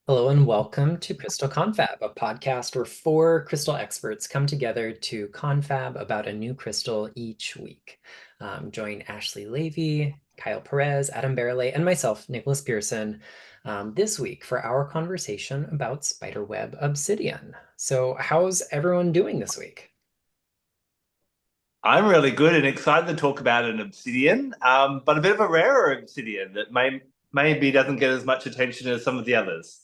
Hello and welcome to Crystal Confab, a podcast where four crystal experts come together to confab about a new crystal each week. Join Ashley Levy, Kyle Perez, Adam Barralet, and myself, Nicholas Pearson, this week for our conversation about Spiderweb Obsidian. So, how's everyone doing this week? I'm really good and excited to talk about an obsidian, but a bit of a rarer obsidian that maybe doesn't get as much attention as some of the others.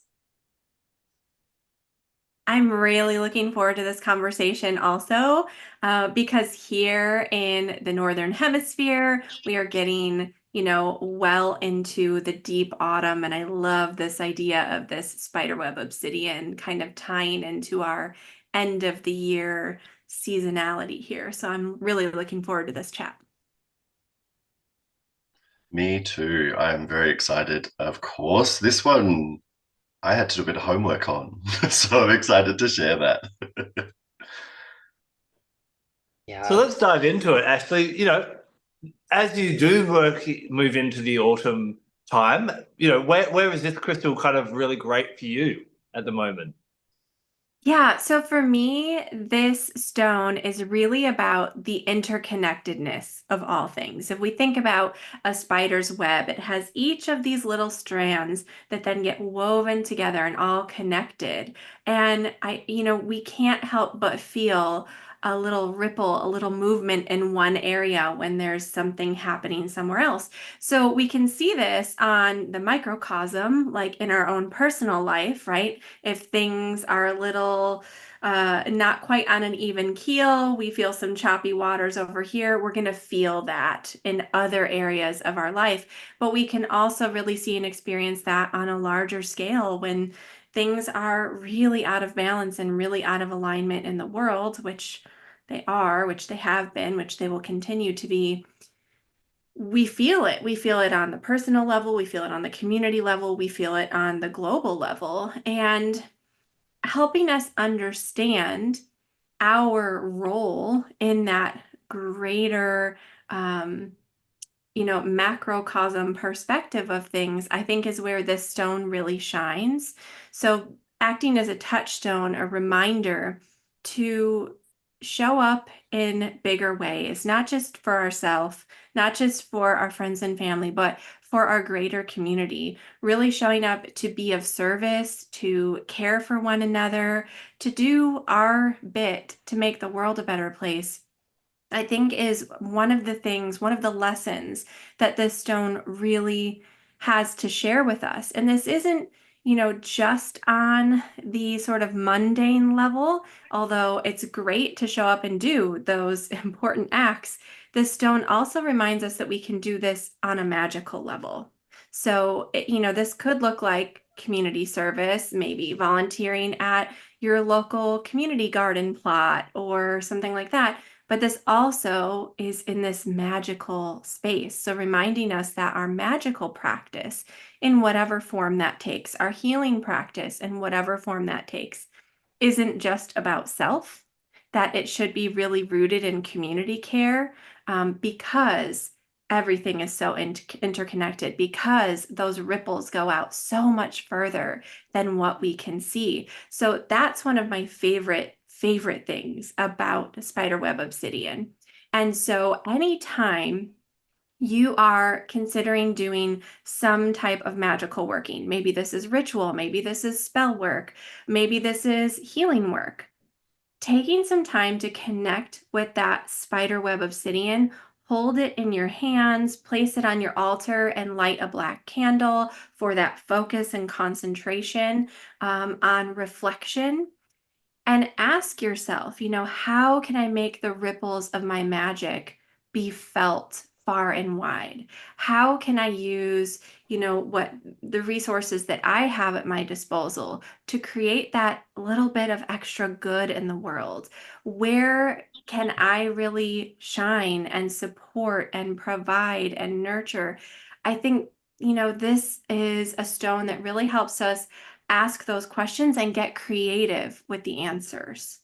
I'm really looking forward to this conversation also, because here in the Northern Hemisphere, we are getting, well into the deep autumn. And I love this idea of this spiderweb obsidian kind of tying into our end of the year seasonality here. So I'm really looking forward to this chat. Me too. I'm very excited. Of course, this one I had to do a bit of homework on, so I'm excited to share that. So Yeah. let's dive into it. Ashley, as you do move into the autumn time, where is this crystal kind of really great for you at the moment? Yeah, so for me, this stone is really about the interconnectedness of all things. If we think about a spider's web, it has each of these little strands that then get woven together and all connected. And we can't help but feel a little ripple, a little movement in one area when there's something happening somewhere else. So we can see this on the microcosm, like in our own personal life, right? If things are a little not quite on an even keel, we feel some choppy waters over here, we're going to feel that in other areas of our life. But we can also really see and experience that on a larger scale when things are really out of balance and really out of alignment in the world, which they are, which they have been, which they will continue to be. We feel it. We feel it on the personal level. We feel it on the community level. We feel it on the global level. And helping us understand our role in that greater, macrocosm perspective of things, I think is where this stone really shines. So, acting as a touchstone, a reminder to show up in bigger ways, not just for ourselves, not just for our friends and family, but for our greater community, really showing up to be of service, to care for one another, to do our bit to make the world a better place. I think is one of the things, one of the lessons that this stone really has to share with us. And this isn't, just on the sort of mundane level, although it's great to show up and do those important acts. This stone also reminds us that we can do this on a magical level. So, this could look like community service, maybe volunteering at your local community garden plot or something like that. But this also is in this magical space. So, reminding us that our magical practice, in whatever form that takes, our healing practice, in whatever form that takes, isn't just about self, that it should be really rooted in community care, because everything is so interconnected, because those ripples go out so much further than what we can see. So that's one of my favorite things about Spiderweb Obsidian. And so anytime you are considering doing some type of magical working, maybe this is ritual, maybe this is spell work, maybe this is healing work, taking some time to connect with that spiderweb obsidian, hold it in your hands, place it on your altar, and light a black candle for that focus and concentration, on reflection. And ask yourself, how can I make the ripples of my magic be felt far and wide? How can I use, what the resources that I have at my disposal to create that little bit of extra good in the world? Where can I really shine and support and provide and nurture? I think, this is a stone that really helps us ask those questions and get creative with the answers.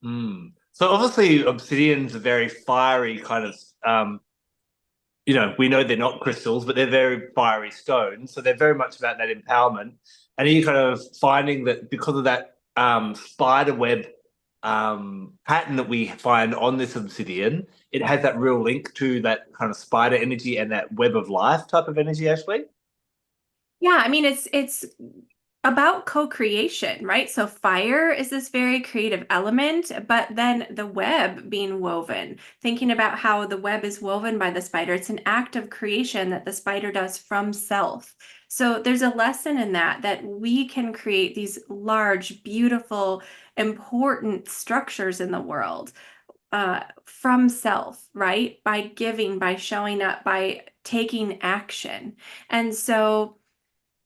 So obviously, obsidian's a very fiery kind of, you know, we know they're not crystals, but they're very fiery stones. So they're very much about that empowerment. And you kind of finding that because of that spider web pattern that we find on this obsidian, it has that real link to that kind of spider energy and that web of life type of energy, Ashley. Yeah, I mean it's about co-creation, right? So fire is this very creative element, but then the web being woven, thinking about how the web is woven by the spider, it's an act of creation that the spider does from self. So there's a lesson in that we can create these large, beautiful, important structures in the world from self, right? By giving, by showing up, by taking action. And so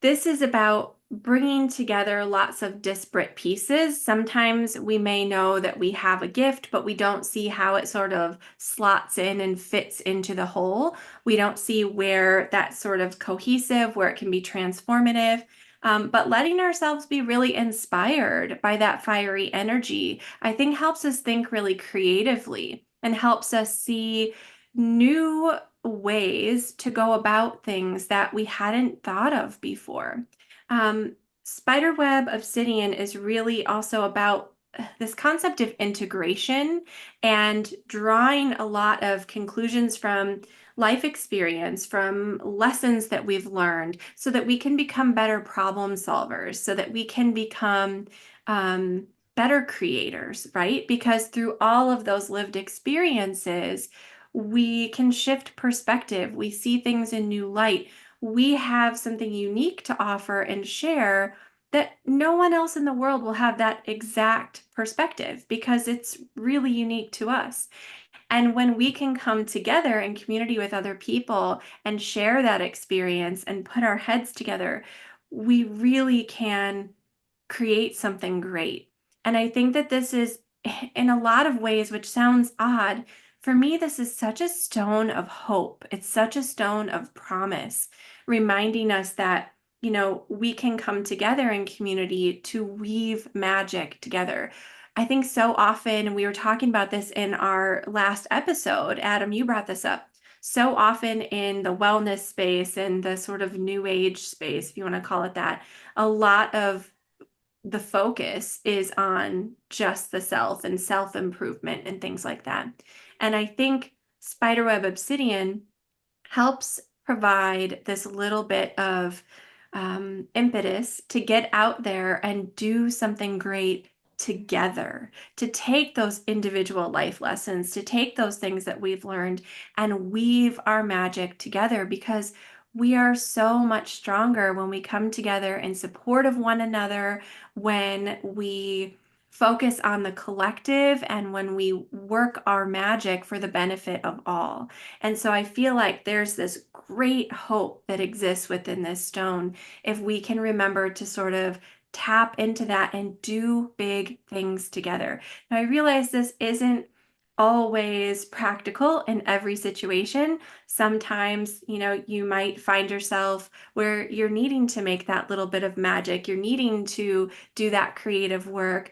this is about bringing together lots of disparate pieces. Sometimes we may know that we have a gift, but we don't see how it sort of slots in and fits into the whole. We don't see where that's sort of cohesive, where it can be transformative. But letting ourselves be really inspired by that fiery energy, I think helps us think really creatively and helps us see new ways to go about things that we hadn't thought of before. Spiderweb Obsidian is really also about this concept of integration and drawing a lot of conclusions from life experience, from lessons that we've learned, so that we can become better problem solvers, so that we can become better creators, right? Because through all of those lived experiences, we can shift perspective. We see things in new light. We have something unique to offer and share that no one else in the world will have that exact perspective because it's really unique to us. And when we can come together in community with other people and share that experience and put our heads together, we really can create something great. And I think that this is, in a lot of ways, which sounds odd, for me, this is such a stone of hope. It's such a stone of promise, reminding us that, you know, we can come together in community to weave magic together. I think so often, and we were talking about this in our last episode, Adam, you brought this up. So often in the wellness space and the sort of new age space, if you want to call it that, a lot of the focus is on just the self and self-improvement and things like that. And I think Spiderweb Obsidian helps provide this little bit of impetus to get out there and do something great together, to take those individual life lessons, to take those things that we've learned and weave our magic together, because we are so much stronger when we come together in support of one another, when we focus on the collective, and when we work our magic for the benefit of all. And so I feel like there's this great hope that exists within this stone if we can remember to sort of tap into that and do big things together. Now, I realize this isn't always practical in every situation. Sometimes, you know, you might find yourself where you're needing to make that little bit of magic. You're needing to do that creative work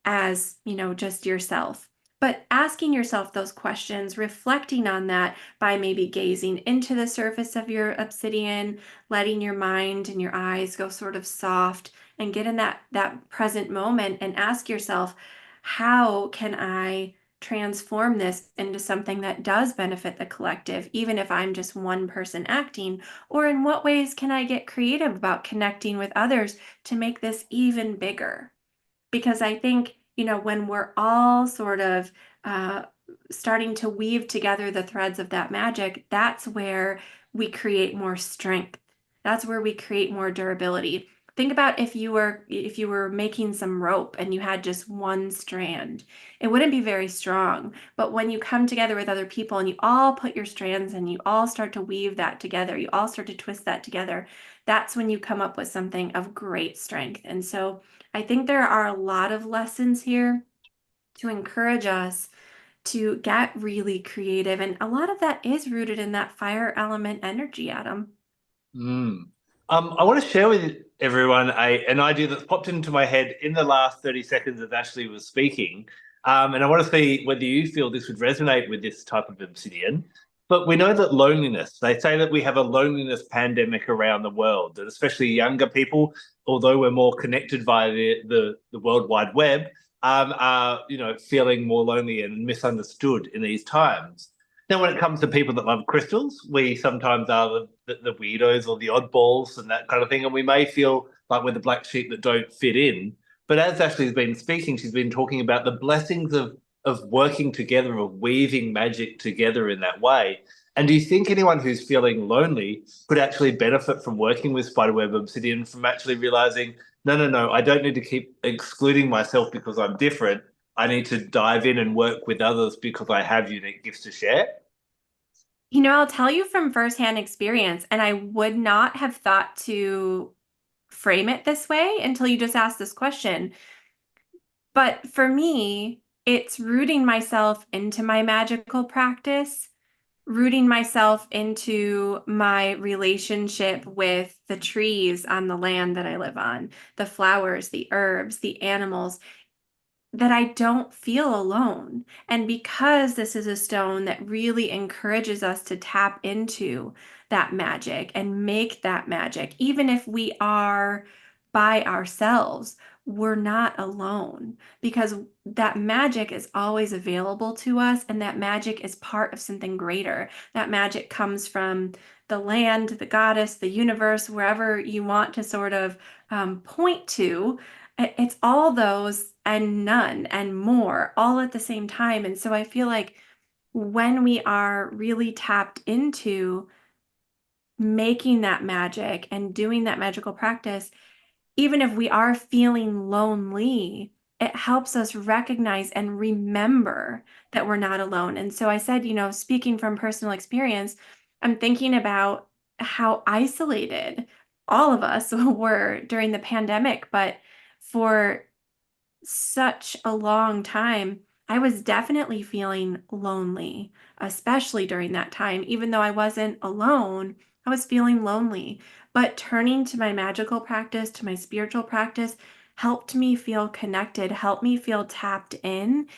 as, you know, just yourself. But asking yourself those questions, reflecting on that by maybe gazing into the surface of your obsidian, letting your mind and your eyes go sort of soft and get in that present moment and ask yourself, how can I transform this into something that does benefit the collective, even if I'm just one person acting? Or in what ways can I get creative about connecting with others to make this even bigger? Because I think, you know, when we're all sort of starting to weave together the threads of that magic, that's where we create more strength. That's where we create more durability. Think about if you were making some rope and you had just one strand. It wouldn't be very strong. But when you come together with other people and you all put your strands and you all start to weave that together, you all start to twist that together, that's when you come up with something of great strength. And so I think there are a lot of lessons here to encourage us to get really creative. And a lot of that is rooted in that fire element energy, Adam. Mm. I want to share with everyone an idea that's popped into my head in the last 30 seconds as Ashley was speaking. And I want to see whether you feel this would resonate with this type of obsidian. But we know that loneliness, they say that we have a loneliness pandemic around the world, and especially younger people, although we're more connected via the World Wide Web, are, feeling more lonely and misunderstood in these times. Now, when it comes to people that love crystals, we sometimes are the weirdos or the oddballs and that kind of thing, and we may feel like we're the black sheep that don't fit in. But as Ashley's been speaking, she's been talking about the blessings of working together, of weaving magic together in that way. And do you think anyone who's feeling lonely could actually benefit from working with Spiderweb Obsidian, from actually realizing, no, no, no, I don't need to keep excluding myself because I'm different. I need to dive in and work with others because I have unique gifts to share? I'll tell you from firsthand experience, and I would not have thought to frame it this way until you just asked this question. But for me, it's rooting myself into my magical practice, rooting myself into my relationship with the trees on the land that I live on, the flowers, the herbs, the animals, that I don't feel alone. And because this is a stone that really encourages us to tap into that magic and make that magic, even if we are by ourselves, we're not alone, because that magic is always available to us, and that magic is part of something greater. That magic comes from the land, the goddess, the universe, wherever you want to sort of point to. It's all those and none and more all at the same time. And so I feel like when we are really tapped into making that magic and doing that magical practice, even if we are feeling lonely, it helps us recognize and remember that we're not alone. And so I said, speaking from personal experience, I'm thinking about how isolated all of us were during the pandemic, but for such a long time, I was definitely feeling lonely, especially during that time. Even though I wasn't alone, I was feeling lonely. But turning to my magical practice, to my spiritual practice, helped me feel connected, helped me feel tapped in,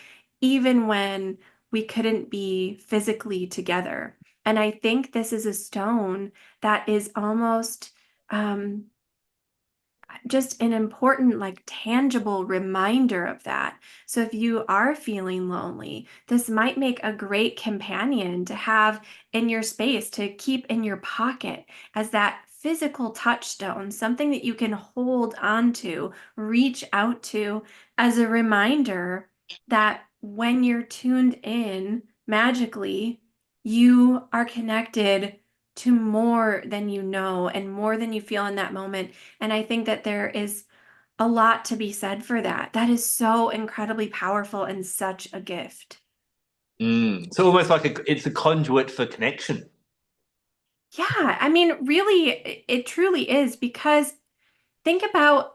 even when we couldn't be physically together. And I think this is a stone that is almost just an important, like tangible reminder of that. So if you are feeling lonely, this might make a great companion to have in your space, to keep in your pocket as that physical touchstone, something that you can hold onto, reach out to, as a reminder that when you're tuned in magically, you are connected to more than you know and more than you feel in that moment. And I think that there is a lot to be said for that. That is so incredibly powerful and such a gift. So almost like it's a conduit for connection. Yeah, I mean, really, it truly is, because think about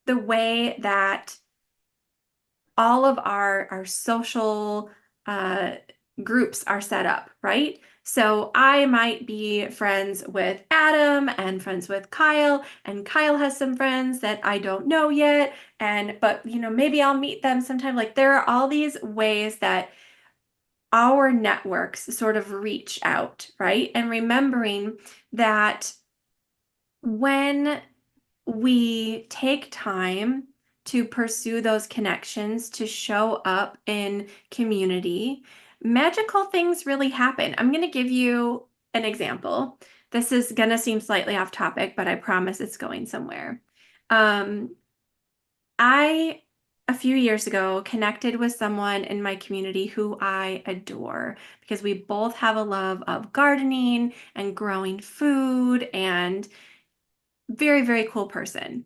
the way that all of our social groups are set up, right? So I might be friends with Adam and friends with Kyle, and Kyle has some friends that I don't know yet. But maybe I'll meet them sometime. Like, there are all these ways that our networks sort of reach out, right? And remembering that when we take time to pursue those connections, to show up in community, magical things really happen. I'm going to give you an example. This is going to seem slightly off topic, but I promise it's going somewhere. I, a few years ago, connected with someone in my community who I adore, because we both have a love of gardening and growing food, and very, very cool person.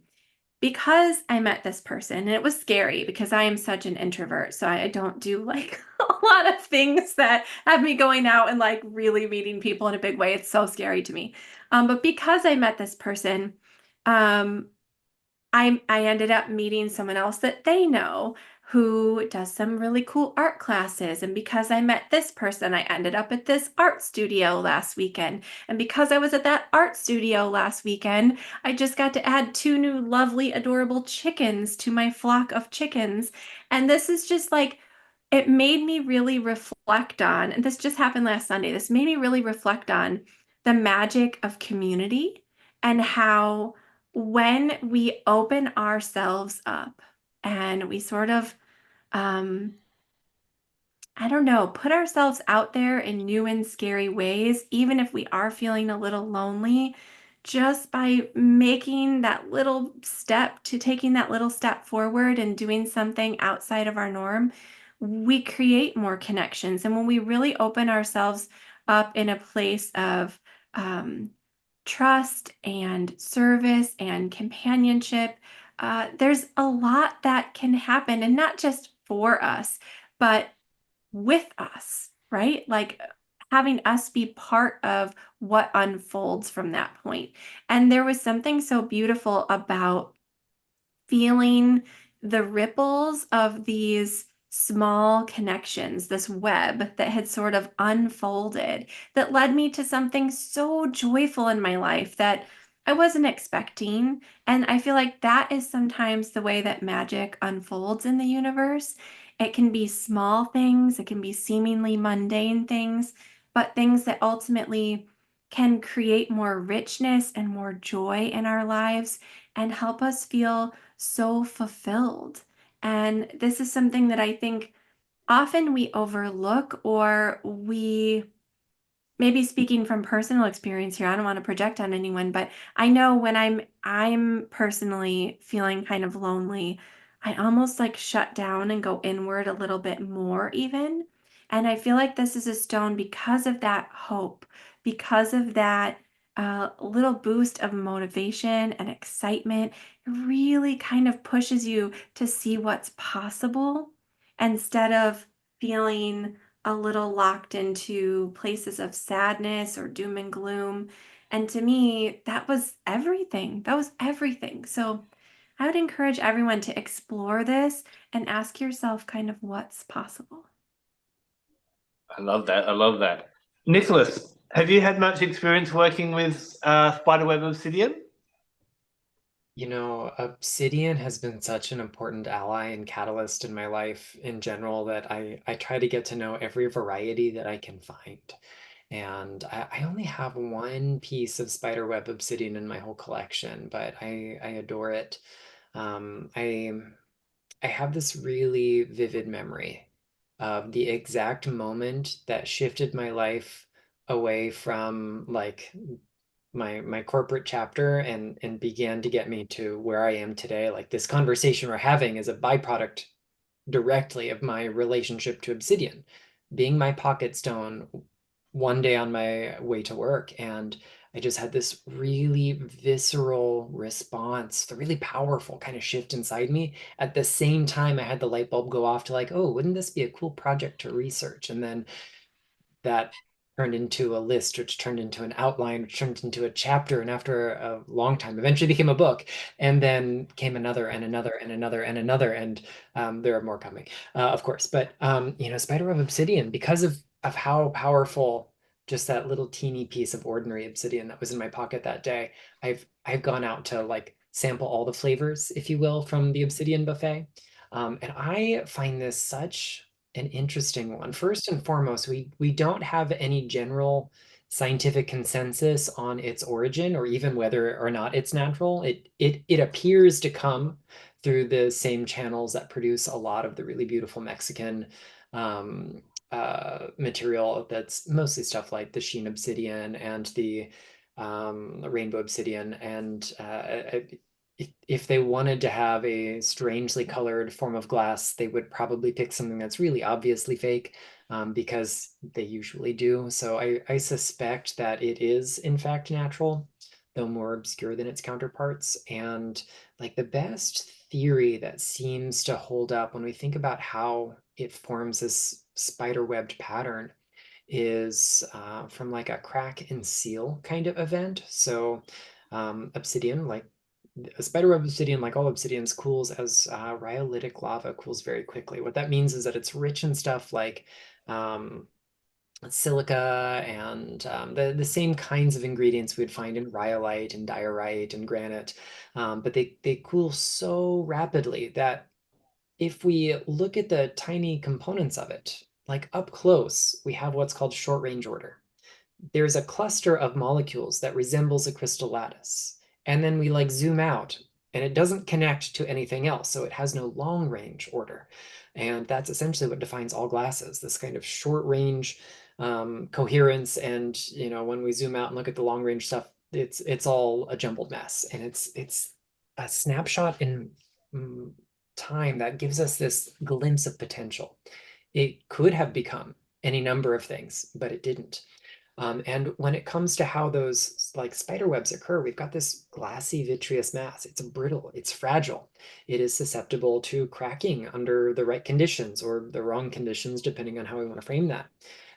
Because I met this person, and it was scary because I am such an introvert, so I don't do like a lot of things that have me going out and like really meeting people in a big way. It's so scary to me. But because I met this person, um, I ended up meeting someone else that they know who does some really cool art classes. And because I met this person, I ended up at this art studio last weekend. And because I was at that art studio last weekend, I just got to add 2 new lovely, adorable chickens to my flock of chickens. And this is just like it made me really reflect on, and this just happened last Sunday, this made me really reflect on the magic of community and how when we open ourselves up and we sort of, I don't know, put ourselves out there in new and scary ways, even if we are feeling a little lonely, just by making that little step to taking that little step forward and doing something outside of our norm, we create more connections. And when we really open ourselves up in a place of um, trust and service and companionship, there's a lot that can happen, and not just for us, but with us, right? Like having us be part of what unfolds from that point. And there was something so beautiful about feeling the ripples of these small connections, this web that had sort of unfolded that led me to something so joyful in my life that I wasn't expecting. And I feel like that is sometimes the way that magic unfolds in the universe. It can be small things, it can be seemingly mundane things, but things that ultimately can create more richness and more joy in our lives and help us feel so fulfilled. And this is something that I think often we overlook, or we, maybe speaking from personal experience here, I don't want to project on anyone, but I know when I'm personally feeling kind of lonely, I almost like shut down and go inward a little bit more even. And I feel like this is a stone because of that hope, because of that little boost of motivation and excitement. It really kind of pushes you to see what's possible instead of feeling a little locked into places of sadness or doom and gloom. And to me, that was everything. That was everything. So I would encourage everyone to explore this and ask yourself kind of what's possible. I love that. I love that. Nicholas, have you had much experience working with Spiderweb Obsidian? You know, Obsidian has been such an important ally and catalyst in my life in general that I try to get to know every variety that I can find. And I only have one piece of Spiderweb Obsidian in my whole collection, but I adore it. Um, I I have this really vivid memory of the exact moment that shifted my life away from like my corporate chapter and began to get me to where I am today. Like this conversation we're having is a byproduct directly of my relationship to Obsidian, being my pocket stone one day on my way to work. And I just had this really visceral response, the really powerful kind of shift inside me. At the same time, I had the light bulb go off to like, oh, wouldn't this be a cool project to research? And then that turned into a list, which turned into an outline, which turned into a chapter, and after a long time, eventually became a book. And then came another and another and another and another, and there are more coming, of course. But you know, Spiderweb Obsidian, because of how powerful just that little teeny piece of ordinary obsidian that was in my pocket that day, I've gone out to like sample all the flavors, if you will, from the Obsidian buffet. And I find this such an interesting one. First and foremost, we don't have any general scientific consensus on its origin or even whether or not it's natural. It appears to come through the same channels that produce a lot of the really beautiful Mexican material that's mostly stuff like the sheen obsidian and the rainbow obsidian. And if they wanted to have a strangely colored form of glass, they would probably pick something that's really obviously fake, because they usually do. So I suspect that it is in fact natural, though more obscure than its counterparts. And like the best theory that seems to hold up when we think about how it forms this spider-webbed pattern is from like a crack and seal kind of event. So obsidian, like a spiderweb obsidian, like all obsidians, cools as rhyolitic lava cools very quickly. What that means is that it's rich in stuff like silica and the same kinds of ingredients we'd find in rhyolite and diorite and granite, but they cool so rapidly that if we look at the tiny components of it, like up close, we have what's called short range order. There's a cluster of molecules that resembles a crystal lattice. And then we like zoom out and it doesn't connect to anything else. So it has no long range order. And that's essentially what defines all glasses, this kind of short range coherence. And, you know, when we zoom out and look at the long range stuff, it's all a jumbled mess. And it's a snapshot in time that gives us this glimpse of potential. It could have become any number of things, but it didn't. And when it comes to how those like spider webs occur, we've got this glassy vitreous mass. It's brittle, it's fragile. It is susceptible to cracking under the right conditions or the wrong conditions, depending on how we want to frame that.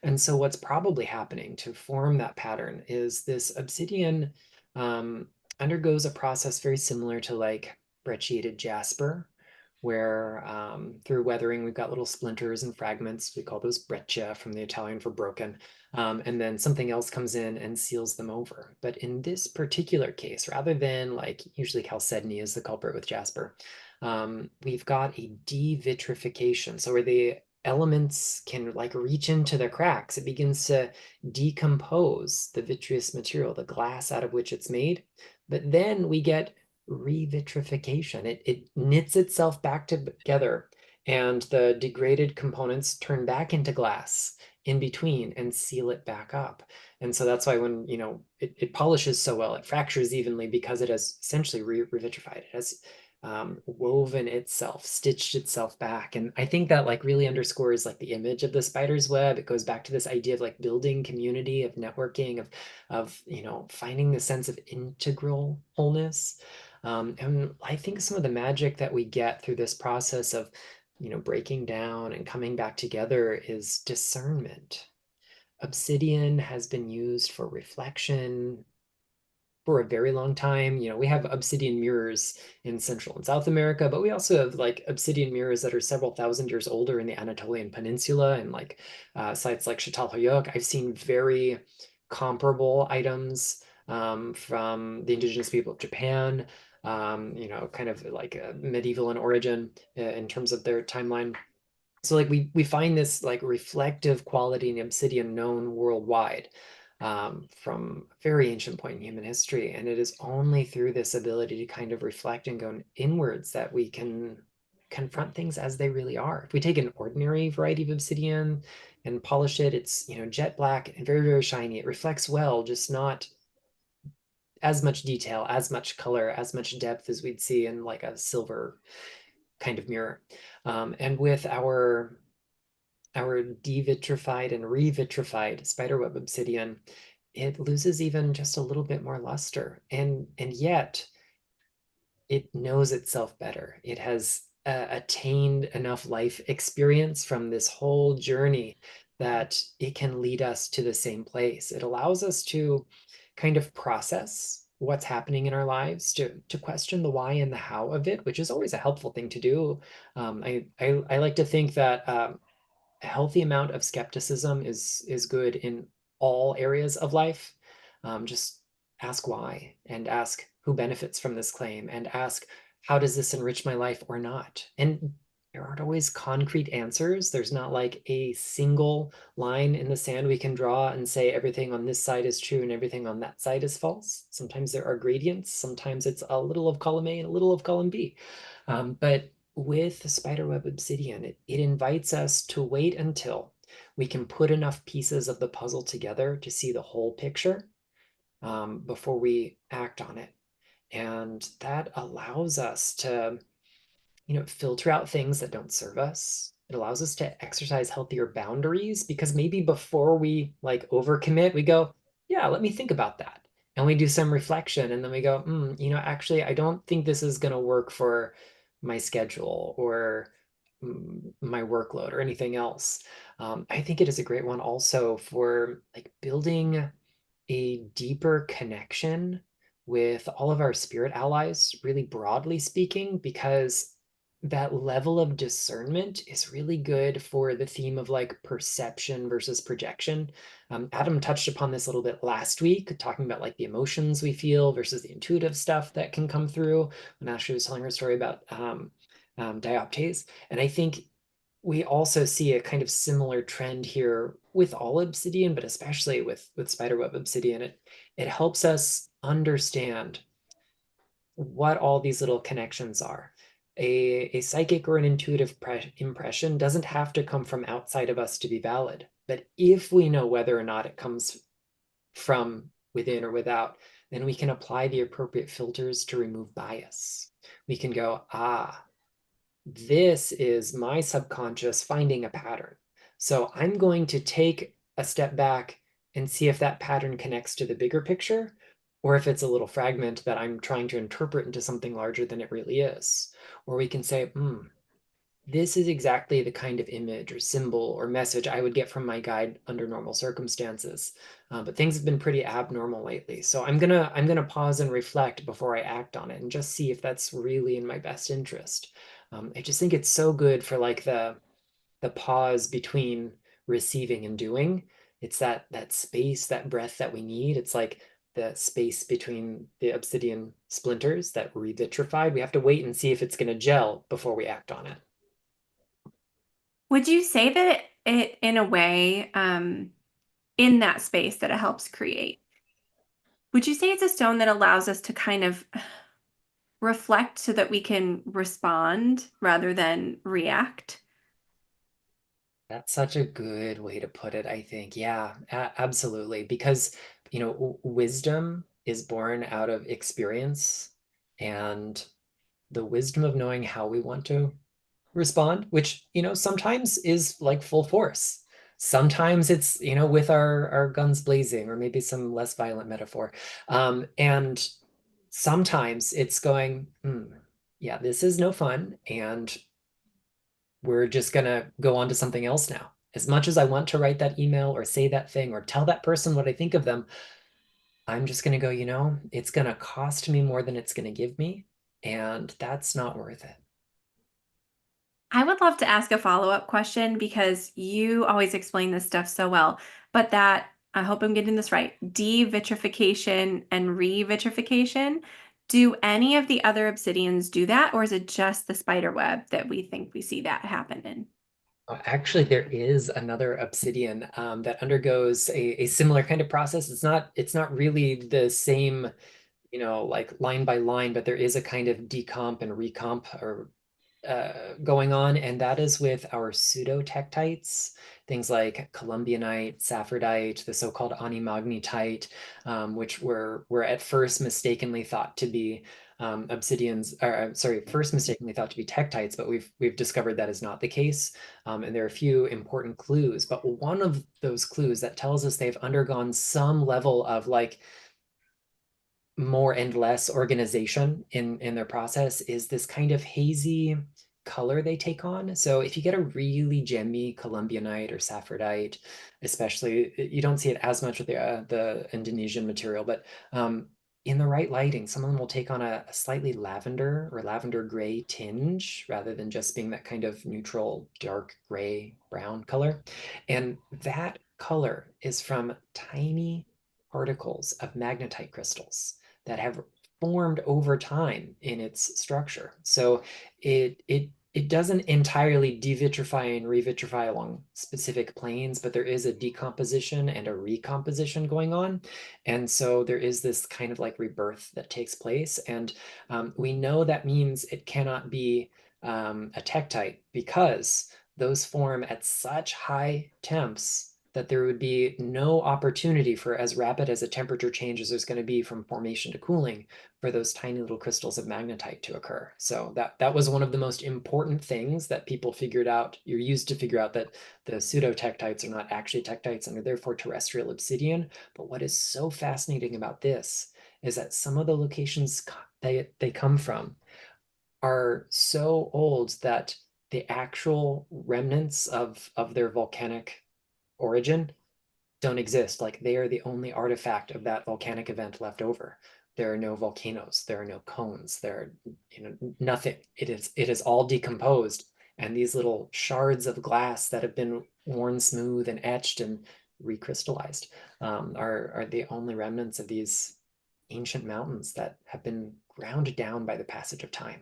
And so what's probably happening to form that pattern is this obsidian undergoes a process very similar to like brecciated jasper, where through weathering, we've got little splinters and fragments. We call those breccia, from the Italian for broken. And then something else comes in and seals them over. But in this particular case, rather than like usually chalcedony is the culprit with jasper, we've got a devitrification. So where the elements can like reach into the cracks, it begins to decompose the vitreous material, the glass out of which it's made. But then we get revitrification. It knits itself back together, and the degraded components turn back into glass in between and seal it back up. And so that's why when, you know, it polishes so well, it fractures evenly because it has essentially revitrified. It has woven itself, stitched itself back. And I think that like really underscores like the image of the spider's web. It goes back to this idea of like building community, of networking, of you know, finding the sense of integral wholeness. And I think some of the magic that we get through this process of, you know, breaking down and coming back together is discernment. Obsidian has been used for reflection for a very long time. You know, we have obsidian mirrors in Central and South America, but we also have like obsidian mirrors that are several thousand years older in the Anatolian Peninsula and like sites like Çatalhöyük. I've seen very comparable items from the indigenous people of Japan, you know, kind of like medieval in origin in terms of their timeline. So like we find this like reflective quality in obsidian known worldwide from a very ancient point in human history. And it is only through this ability to kind of reflect and go inwards that we can confront things as they really are. If we take an ordinary variety of obsidian and polish it, it's, you know, jet black and very, very shiny. It reflects well, just not as much detail, as much color, as much depth as we'd see in like a silver kind of mirror. And with our devitrified and revitrified spiderweb obsidian, it loses even just a little bit more luster. And yet it knows itself better. It has attained enough life experience from this whole journey that it can lead us to the same place. It allows us to kind of process what's happening in our lives, to question the why and the how of it, which is always a helpful thing to do. I like to think that a healthy amount of skepticism is good in all areas of life. Just ask why, and ask who benefits from this claim, and ask how does this enrich my life or not. And there aren't always concrete answers. There's not like a single line in the sand we can draw and say everything on this side is true and everything on that side is false. Sometimes there are gradients. Sometimes it's a little of column A and a little of column B. But with the Spiderweb Obsidian, it invites us to wait until we can put enough pieces of the puzzle together to see the whole picture before we act on it. And that allows us to, you know, filter out things that don't serve us. It allows us to exercise healthier boundaries, because maybe before we like overcommit, we go, yeah, let me think about that. And we do some reflection, and then we go, you know, actually, I don't think this is going to work for my schedule or my workload or anything else. I think it is a great one also for like building a deeper connection with all of our spirit allies, really broadly speaking, because that level of discernment is really good for the theme of like perception versus projection. Adam touched upon this a little bit last week, talking about like the emotions we feel versus the intuitive stuff that can come through when Ashley was telling her story about dioptase. And I think we also see a kind of similar trend here with all obsidian, but especially with Spiderweb Obsidian. It helps us understand what all these little connections are. A psychic or an intuitive impression doesn't have to come from outside of us to be valid. But if we know whether or not it comes from within or without, then we can apply the appropriate filters to remove bias. We can go, this is my subconscious finding a pattern. So I'm going to take a step back and see if that pattern connects to the bigger picture, or if it's a little fragment that I'm trying to interpret into something larger than it really is. Or we can say, this is exactly the kind of image or symbol or message I would get from my guide under normal circumstances. But things have been pretty abnormal lately. So I'm gonna pause and reflect before I act on it and just see if that's really in my best interest. I just think it's so good for like the pause between receiving and doing. It's that space, that breath that we need. It's like the space between the obsidian splinters that revitrified. We have to wait and see if it's going to gel before we act on it. Would you say that it, in a way, in that space that it helps create, would you say it's a stone that allows us to kind of reflect so that we can respond rather than react? That's such a good way to put it, I think. Yeah, absolutely. Because, wisdom is born out of experience and the wisdom of knowing how we want to respond, which, sometimes is like full force. Sometimes it's, with our guns blazing or maybe some less violent metaphor. And sometimes it's going, yeah, this is no fun. And we're just going to go on to something else now. As much as I want to write that email or say that thing or tell that person what I think of them, I'm just going to go, it's going to cost me more than it's going to give me. And that's not worth it. I would love to ask a follow-up question because you always explain this stuff so well, but that, I hope I'm getting this right, devitrification and revitrification, do any of the other obsidians do that, or is it just the spider web that we think we see that happen in? Actually, there is another obsidian that undergoes a similar kind of process. It's not really the same, like line by line, but there is a kind of decomp and recomp or going on, and that is with our pseudo-tektites, things like columbianite, saffordite, the so-called animagnetite, which were at first mistakenly thought to be obsidians, or sorry, first mistakenly thought to be tektites, but we've discovered that is not the case. And there are a few important clues, but one of those clues that tells us they've undergone some level of like more and less organization in their process is this kind of hazy color they take on. So if you get a really gemmy columbianite or saffordite, especially, you don't see it as much with the Indonesian material, but in the right lighting, some of them will take on a slightly lavender or lavender gray tinge rather than just being that kind of neutral dark gray brown color. And that color is from tiny particles of magnetite crystals that have formed over time in its structure. So it doesn't entirely devitrify and revitrify along specific planes, but there is a decomposition and a recomposition going on. And so there is this kind of like rebirth that takes place. And we know that means it cannot be a tektite because those form at such high temps that there would be no opportunity for as rapid as a temperature change as there's going to be from formation to cooling for those tiny little crystals of magnetite to occur. So that was one of the most important things that people figured out. You're used to figure out that the pseudo-tektites are not actually tektites and are therefore terrestrial obsidian. But what is so fascinating about this is that some of the locations they come from are so old that the actual remnants of their volcanic origin don't exist. Like they are the only artifact of that volcanic event left over. There are no volcanoes, there are no cones, there are nothing. It is all decomposed. And these little shards of glass that have been worn smooth and etched and recrystallized are the only remnants of these ancient mountains that have been ground down by the passage of time.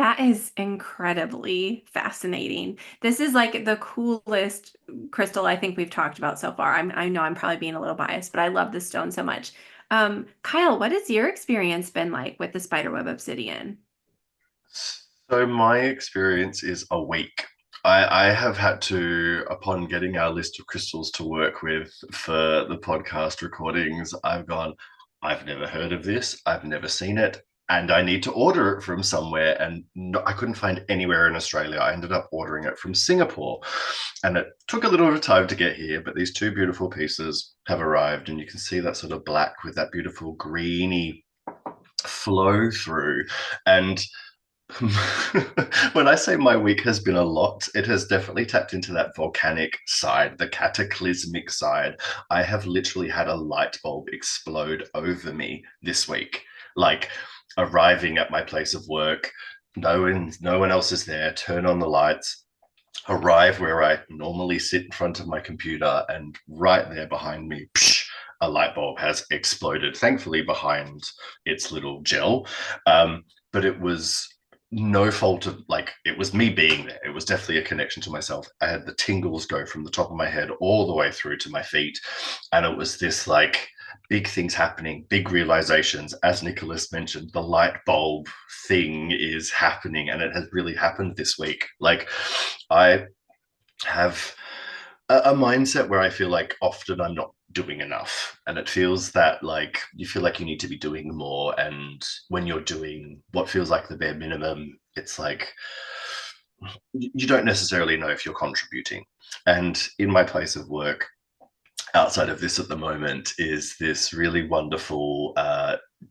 That is incredibly fascinating. This is like the coolest crystal I think we've talked about so far. I know I'm probably being a little biased, but I love this stone so much. Kyle, what has your experience been like with the Spiderweb Obsidian? So my experience is a week. I have had to, upon getting our list of crystals to work with for the podcast recordings, I've gone, I've never heard of this, I've never seen it, and I need to order it from somewhere. And no, I couldn't find anywhere in Australia. I ended up ordering it from Singapore. And it took a little bit of time to get here, but these two beautiful pieces have arrived, and you can see that sort of black with that beautiful greeny flow through. And when I say my week has been a lot, it has definitely tapped into that volcanic side, the cataclysmic side. I have literally had a light bulb explode over me this week, like arriving at my place of work. No one else is there. Turn on the lights, arrive where I normally sit in front of my computer, and right there behind me, psh, a light bulb has exploded. Thankfully, behind its little gel, but it was no fault of, like, it was me being there. It was definitely a connection to myself. I had the tingles go from the top of my head all the way through to my feet, and it was this like big things happening, big realizations. As Nicholas mentioned, the light bulb thing is happening, and it has really happened this week. Like, I have a mindset where I feel like often I'm not doing enough, and it feels that like you feel like you need to be doing more, and when you're doing what feels like the bare minimum, it's like you don't necessarily know if you're contributing. And in my place of work, outside of this at the moment, is this really wonderful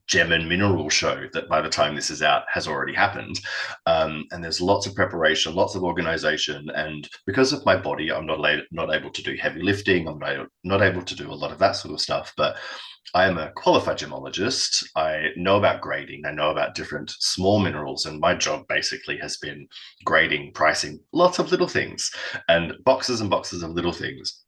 gem and mineral show that by the time this is out has already happened. And there's lots of preparation, lots of organization. And because of my body, I'm not able to do heavy lifting. I'm not able to do a lot of that sort of stuff. But I am a qualified gemologist. I know about grading. I know about different small minerals. And my job basically has been grading, pricing, lots of little things and boxes of little things.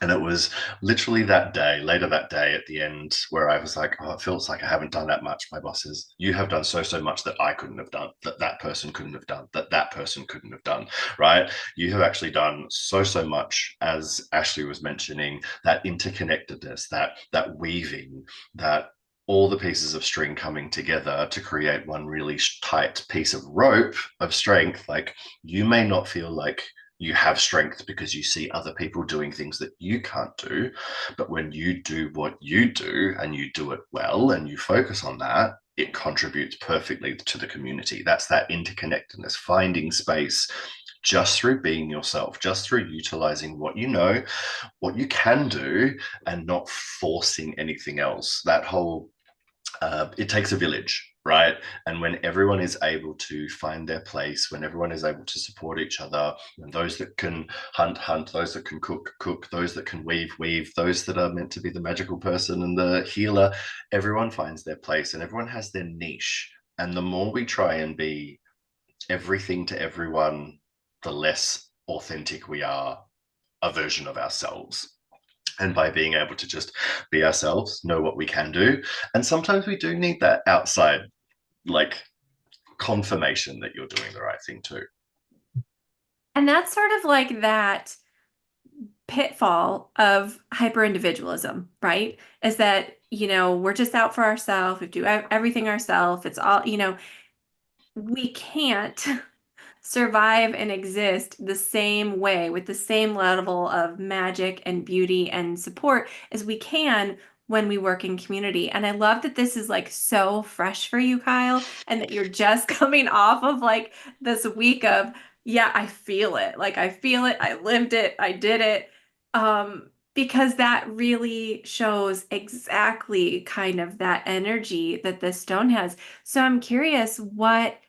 And it was literally that day, later that day at the end, where I was like, oh, it feels like I haven't done that much. My boss says, you have done so much that I couldn't have done, that person couldn't have done, that person couldn't have done, right? You have actually done so much, as Ashley was mentioning, that interconnectedness, that weaving, that all the pieces of string coming together to create one really tight piece of rope of strength. Like, you may not feel like you have strength because you see other people doing things that you can't do. But when you do what you do and you do it well and you focus on that, it contributes perfectly to the community. That's that interconnectedness, finding space just through being yourself, just through utilizing what you know, what you can do, and not forcing anything else. That whole it takes a village, right? And when everyone is able to find their place, when everyone is able to support each other, and those that can hunt, those that can cook, those that can weave, those that are meant to be the magical person and the healer, everyone finds their place and everyone has their niche. And the more we try and be everything to everyone, the less authentic we are, a version of ourselves. And by being able to just be ourselves, know what we can do. And sometimes we do need that outside, like, confirmation that you're doing the right thing too. And that's sort of like that pitfall of hyper individualism, right? Is that, we're just out for ourselves, we do everything ourselves. It's all, we can't survive and exist the same way with the same level of magic and beauty and support as we can when we work in community. And I love that this is like so fresh for you, Kyle, and that you're just coming off of like this week of, yeah, I feel it. Like I feel it. I lived it. I did it. Because that really shows exactly kind of that energy that this stone has. So I'm curious, what,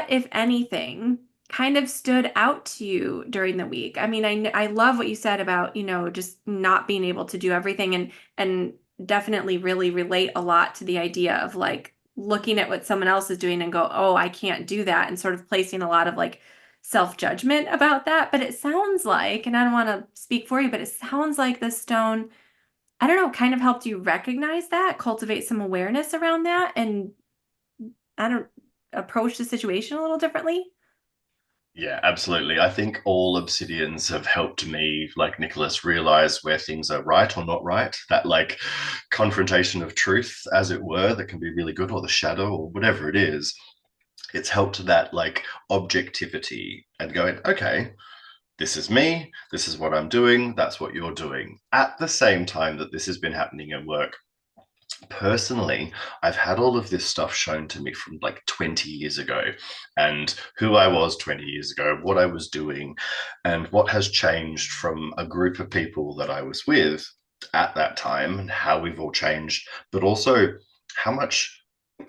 if anything, kind of stood out to you during the week? I mean, I love what you said about, just not being able to do everything, and definitely really relate a lot to the idea of like looking at what someone else is doing and go, oh, I can't do that, and sort of placing a lot of like self-judgment about that. But it sounds like, and I don't want to speak for you, but it sounds like this stone, I don't know, kind of helped you recognize that, cultivate some awareness around that, and I don't approach the situation a little differently. Yeah, absolutely. I think all obsidians have helped me, like Nicholas, realize where things are right or not right. That like confrontation of truth, as it were, that can be really good, or the shadow, or whatever it is. It's helped that like objectivity and going, okay, this is me, this is what I'm doing, that's what you're doing. At the same time that this has been happening in work, personally, I've had all of this stuff shown to me from like 20 years ago, and who I was 20 years ago, what I was doing, and what has changed from a group of people that I was with at that time, and how we've all changed, but also how much,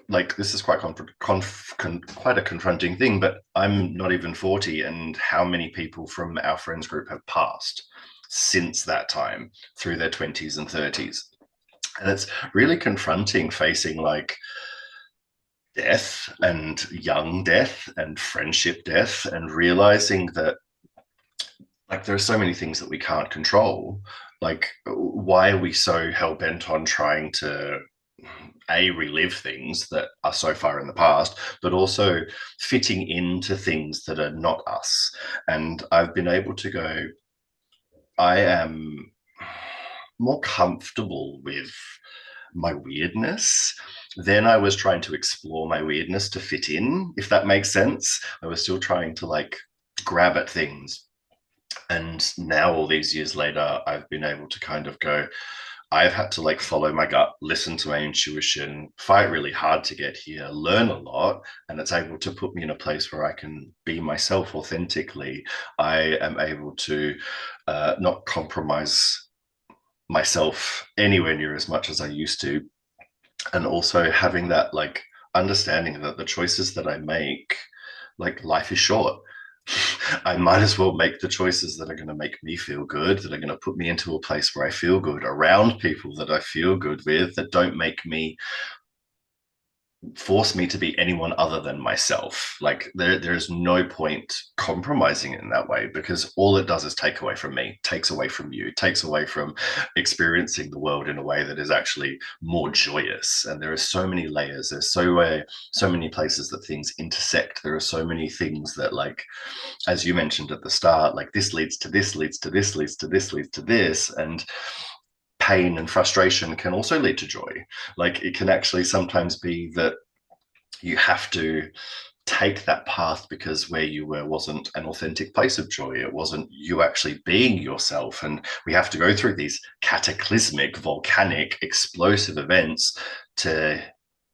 like, this is quite quite a confronting thing, but I'm not even 40, and how many people from our friends group have passed since that time through their 20s and 30s. And it's really confronting facing like death and young death and friendship death, and realizing that like there are so many things that we can't control. Like, why are we so hell-bent on trying to relive things that are so far in the past, but also fitting into things that are not us? And I've been able to go, I am more comfortable with my weirdness. Then I was trying to explore my weirdness to fit in, if that makes sense. I was still trying to like grab at things. And now, all these years later, I've been able to kind of go, I've had to like follow my gut, listen to my intuition, fight really hard to get here, learn a lot, and it's able to put me in a place where I can be myself authentically. I am able to not compromise myself anywhere near as much as I used to. And also having that like understanding that the choices that I make, like, life is short. I might as well make the choices that are going to make me feel good, that are going to put me into a place where I feel good, around people that I feel good with, that don't make me force me to be anyone other than myself. Like, there is no point compromising in that way, because all it does is take away from me, takes away from you, takes away from experiencing the world in a way that is actually more joyous. And there are so many layers, there's so many places that things intersect. There are so many things that, like, as you mentioned at the start, like, this leads to this, leads to this, leads to this, leads to this. And pain and frustration can also lead to joy. Like, it can actually sometimes be that you have to take that path because where you were wasn't an authentic place of joy. It wasn't you actually being yourself. And we have to go through these cataclysmic, volcanic, explosive events to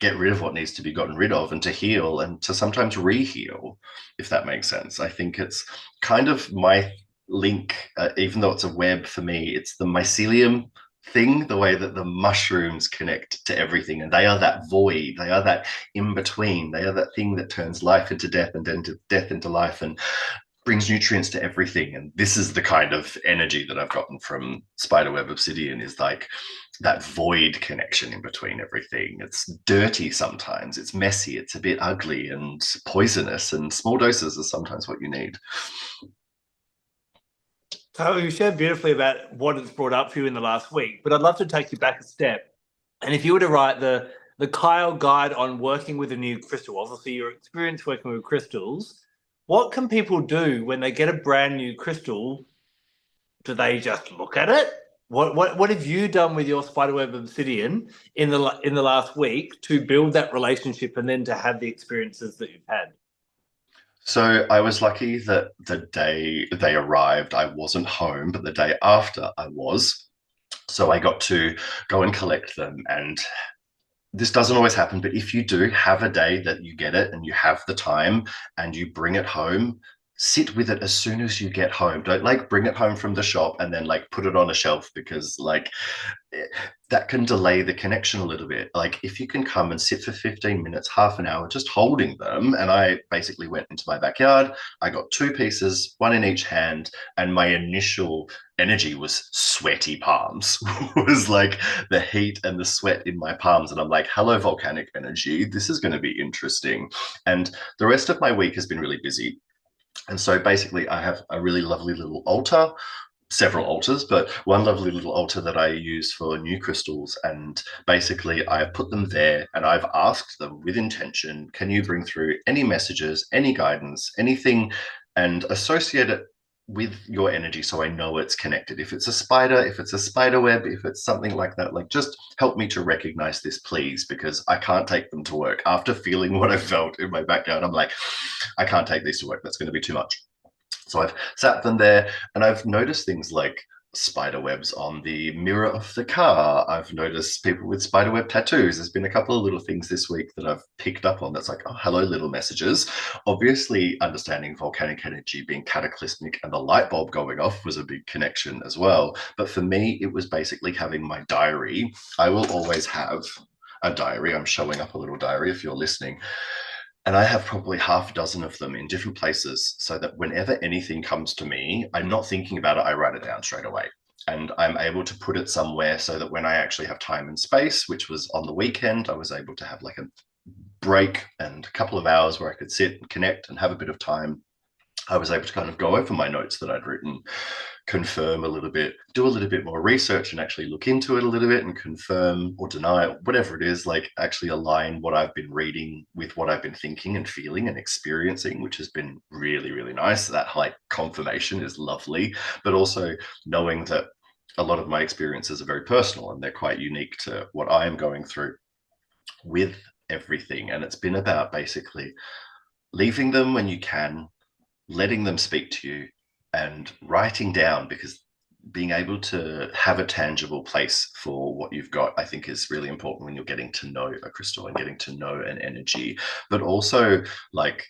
get rid of what needs to be gotten rid of, and to heal, and to sometimes re-heal, if that makes sense. I think it's kind of my link, even though it's a web for me, it's the mycelium thing, the way that the mushrooms connect to everything, and they are that void, they are that in between, they are that thing that turns life into death, and then death into life, and brings nutrients to everything. And this is the kind of energy that I've gotten from Spiderweb Obsidian, is like that void connection in between everything. It's dirty sometimes, it's messy, it's a bit ugly and poisonous, and small doses are sometimes what you need. So you shared beautifully about what it's brought up for you in the last week, but I'd love to take you back a step. And if you were to write the Kyle guide on working with a new crystal, obviously your experience working with crystals, what can people do when they get a brand new crystal? Do they just look at it? What have you done with your Spiderweb Obsidian in the last week to build that relationship and then to have the experiences that you've had? So I was lucky that the day they arrived, I wasn't home, but the day after I was. So I got to go and collect them. And this doesn't always happen, but if you do have a day that you get it and you have the time and you bring it home, sit with it as soon as you get home. Don't like bring it home from the shop and then like put it on a shelf, because like that can delay the connection a little bit. Like, if you can come and sit for 15 minutes, half an hour, just holding them. And I basically went into my backyard. I got two pieces, one in each hand. And my initial energy was sweaty palms. It was like the heat and the sweat in my palms. And I'm like, hello, volcanic energy. This is going to be interesting. And the rest of my week has been really busy. And so basically I have a really lovely little altar several altars, but one lovely little altar that I use for new crystals. And basically, I've put them there and I've asked them with intention, can you bring through any messages, any guidance, anything, and associate it with your energy so I know it's connected. If it's a spider, if it's a spider web, if it's something like that, like just help me to recognize this, please, because I can't take them to work. After feeling what I felt in my backyard, I'm like, I can't take these to work. That's going to be too much. So I've sat them there and I've noticed things like spider webs on the mirror of the car. I've noticed people with spider web tattoos. There's been a couple of little things this week that I've picked up on that's like, oh, hello, little messages. Obviously, understanding volcanic energy being cataclysmic and the light bulb going off was a big connection as well. But for me, it was basically having my diary. I will always have a diary. I'm showing up a little diary if you're listening. And I have probably half a dozen of them in different places so that whenever anything comes to me, I'm not thinking about it, I write it down straight away. And I'm able to put it somewhere so that when I actually have time and space, which was on the weekend, I was able to have like a break and a couple of hours where I could sit and connect and have a bit of time. I was able to kind of go over my notes that I'd written, confirm a little bit, do a little bit more research and actually look into it a little bit and confirm or deny whatever it is, like actually align what I've been reading with what I've been thinking and feeling and experiencing, which has been really, really nice. That like confirmation is lovely, but also knowing that a lot of my experiences are very personal and they're quite unique to what I am going through with everything. And it's been about basically leaving them when you can, letting them speak to you and writing down, because being able to have a tangible place for what you've got, I think is really important when you're getting to know a crystal and getting to know an energy, but also like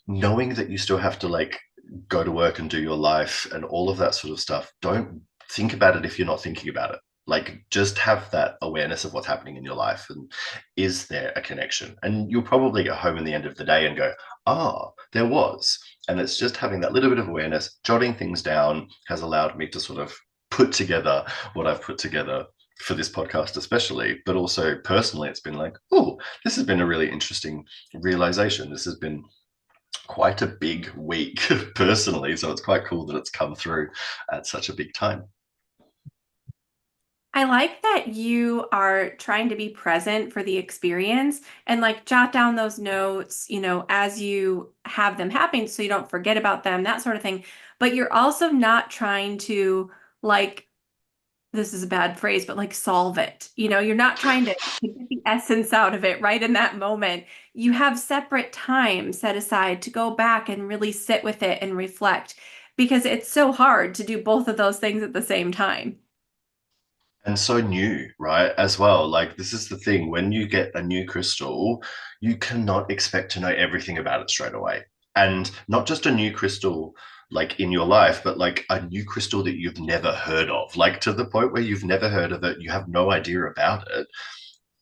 knowing that you still have to like go to work and do your life and all of that sort of stuff. Don't think about it if you're not thinking about it. Like just have that awareness of what's happening in your life and is there a connection? And you'll probably get home in the end of the day and go, ah, there was. And it's just having that little bit of awareness, jotting things down has allowed me to sort of put together what I've put together for this podcast especially, but also personally it's been like, oh, this has been a really interesting realization. This has been quite a big week personally, so it's quite cool that it's come through at such a big time. I like that you are trying to be present for the experience and like jot down those notes, as you have them happen so you don't forget about them, that sort of thing. But you're also not trying to like, this is a bad phrase, but like solve it. You're not trying to get the essence out of it right in that moment. You have separate time set aside to go back and really sit with it and reflect because it's so hard to do both of those things at the same time. And so new, right? As well. Like, this is the thing, when you get a new crystal, you cannot expect to know everything about it straight away. And not just a new crystal like in your life, but like a new crystal that you've never heard of, like to the point where you've never heard of it, you have no idea about it.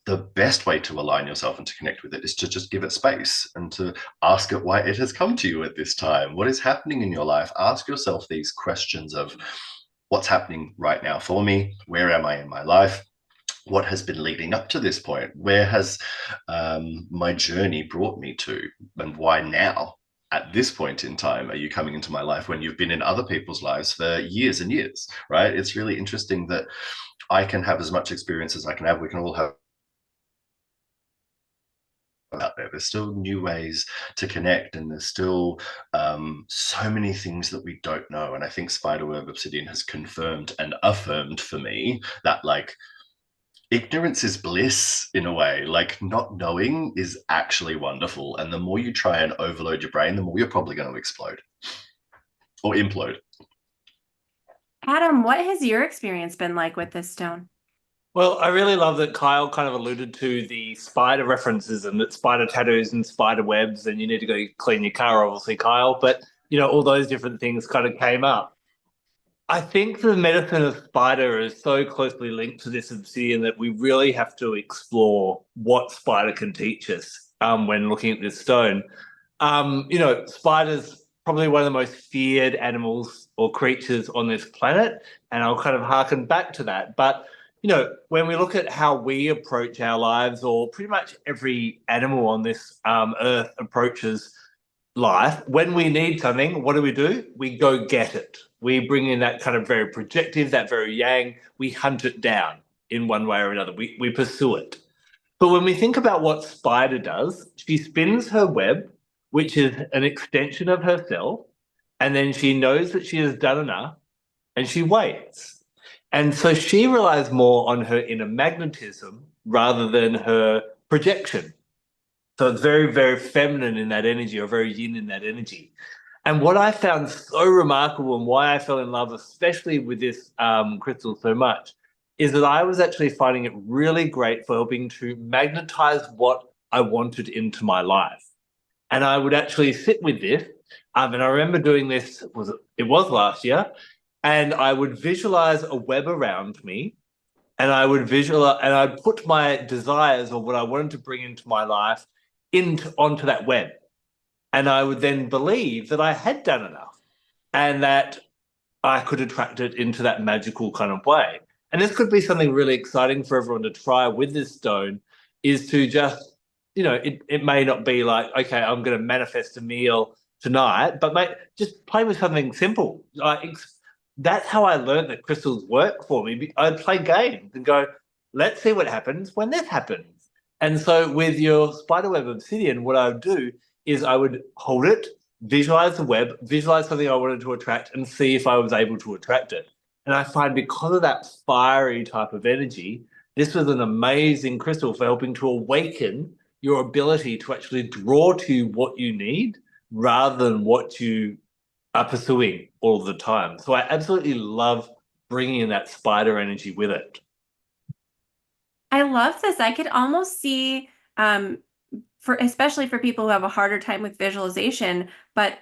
The best way to align yourself and to connect with it is to just give it space and to ask it why it has come to you at this time. What is happening in your life? Ask yourself these questions of what's happening right now for me? Where am I in my life? What has been leading up to this point? Where has my journey brought me to? And why now? At this point in time, are you coming into my life when you've been in other people's lives for years and years, right? It's really interesting that I can have as much experience as I can have. We can all have out there. There's still new ways to connect, and there's still so many things that we don't know. And I think Spiderweb Obsidian has confirmed and affirmed for me that like ignorance is bliss in a way. Like not knowing is actually wonderful. And the more you try and overload your brain, the more you're probably going to explode or implode. Adam, what has your experience been like with this stone? Well, I really love that Kyle kind of alluded to the spider references and that spider tattoos and spider webs, and you need to go clean your car, obviously, Kyle. But, all those different things kind of came up. I think the medicine of spider is so closely linked to this obsidian that we really have to explore what spider can teach us when looking at this stone. Spiders probably one of the most feared animals or creatures on this planet, and I'll kind of harken back to that. But when we look at how we approach our lives, or pretty much every animal on this earth approaches life, when we need something, what do? We go get it. We bring in that kind of very projective, that very yang. We hunt it down in one way or another. We pursue it. But when we think about what Spider does, she spins her web, which is an extension of herself, and then she knows that she has done enough and she waits. And so she relies more on her inner magnetism rather than her projection. So it's very, very feminine in that energy, or very yin in that energy. And what I found so remarkable, and why I fell in love, especially with this crystal so much, is that I was actually finding it really great for helping to magnetize what I wanted into my life. And I would actually sit with this. And I remember doing this, it was last year, and I would visualize a web around me, and I would visualize, and I'd put my desires or what I wanted to bring into my life onto that web. And I would then believe that I had done enough and that I could attract it into that magical kind of way. And this could be something really exciting for everyone to try with this stone, is to just, it may not be like, okay, I'm going to manifest a meal tonight, but mate, just play with something simple. That's how I learned that crystals work for me. I'd play games and go, let's see what happens when this happens. And so with your Spiderweb Obsidian, what I would do is I would hold it, visualize the web, visualize something I wanted to attract, and see if I was able to attract it. And I find because of that fiery type of energy, this was an amazing crystal for helping to awaken your ability to actually draw to what you need rather than what you are pursuing all the time. So I absolutely love bringing in that spider energy with it. I love this. I could almost see, especially for people who have a harder time with visualization, but